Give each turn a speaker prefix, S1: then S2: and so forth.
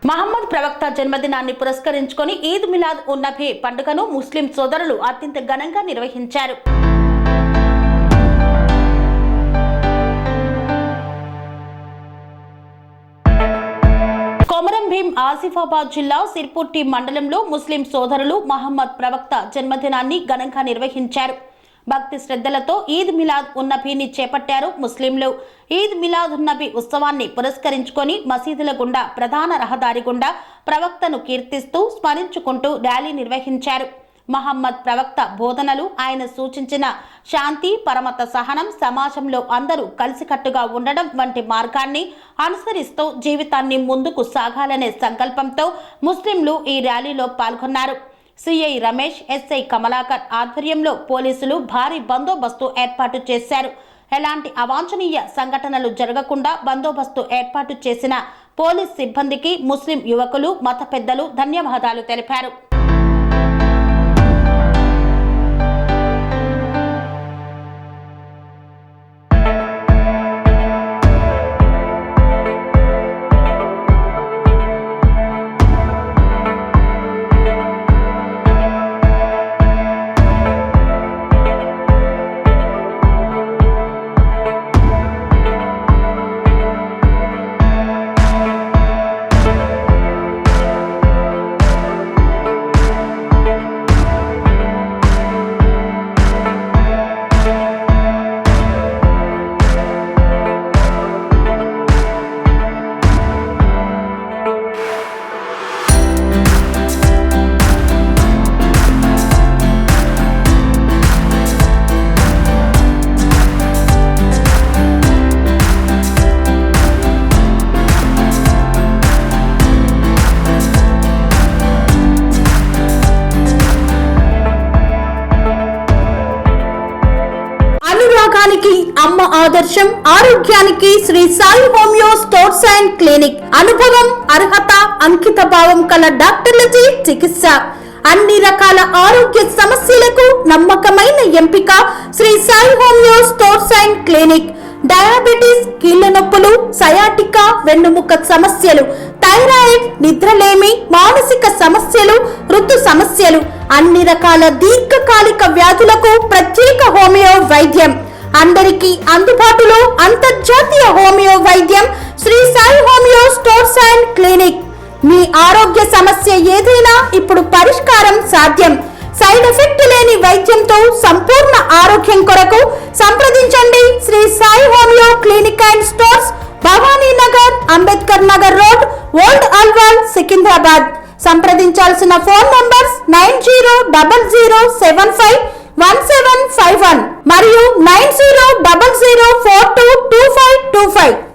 S1: మహమ్మద్ ప్రవక్త జన్మదినాన్ని పురస్కరించుకొని ఈద్ మిలాద్ ఉన్ నబీ పండుగను ముస్లిం సోదరులు అత్యంత ఘనంగా నిర్వహించారు. కొమరం భీం ఆసిఫాబాద్ జిల్లా సిర్పుట్టి మండలంలో ముస్లిం సోదరులు మహమ్మద్ ప్రవక్త జన్మదినాన్ని ఘనంగా నిర్వహించారు. భక్తి శ్రద్ధలతో ఈద్ మిలాద్ ఉన్ నబీని చేపట్టారు ముస్లింలు. ఈద్ మిలాద్ ఉన్ నబీ ఉత్సవాన్ని పురస్కరించుకొని మసీదుల గుండా ప్రధాన రహదారి గుండా ప్రవక్తను కీర్తిస్తూ స్మరించుకుంటూ ర్యాలీ నిర్వహించారు. మహమ్మద్ ప్రవక్త బోధనలు, ఆయన సూచించిన శాంతి, పరమత సహనం, సమాజంలో అందరూ కలిసికట్టుగా ఉండడం వంటి మార్గాన్ని అనుసరిస్తూ జీవితాన్ని ముందుకు సాగాలనే సంకల్పంతో ముస్లింలు ఈ ర్యాలీలో పాల్గొన్నారు. సిఐ రమేష్, ఎస్ఐ కమలాకర్ ఆధ్వర్యంలో పోలీసులు భారీ బందోబస్తు ఏర్పాటు చేశారు. ఎలాంటి అవాంఛనీయ సంఘటనలు జరగకుండా బందోబస్తు ఏర్పాటు చేసిన పోలీస్ సిబ్బందికి ముస్లిం యువకులు, మత పెద్దలు ధన్యవాదాలు తెలిపారు. అమ్మ ఆదర్శం, ఆరోగ్యానికి Shri Sai homeo stores and clinic. అనుభవం, అర్హత, అంకిత భావం కల డాక్టర్లచే చికిత్స. అన్ని రకాల ఆరోగ్య సమస్యలకు నమ్మకమైన ఎంపిక Shri Sai homeo stores and clinic. Diabetes, కీళ్ల నొప్పులు, సయాటికా, వెన్నుముక సమస్యలు, థైరాయిడ్, నిద్రలేమి, మానసిక సమస్యలు, ఋతు సమస్యలు, అన్ని రకాల దీర్ఘకాలిక వ్యాధులకు ప్రత్యేక హోమియో వైద్యం. అందరికీ అందుబాటులో అంతర్జాతీయ హోమియో వైద్యం Sri Sai homeo stores and clinic. మీ ఆరోగ్య సమస్య ఏదైనా ఇప్పుడు పరిష్కారం సాధ్యం. సైడ్ ఎఫెక్ట్ లేని వైద్యంతో సంపూర్ణ ఆరోగ్యం కొరకు సంప్రదించండి Sri Sai homeo clinic and stores, Bhavani Nagar, Ambedkar Nagar road, old Alwal, Secunderabad. సంప్రదించాల్సిన ఫోన్ నంబర్స్ 9000751751 మరియు 9000422525.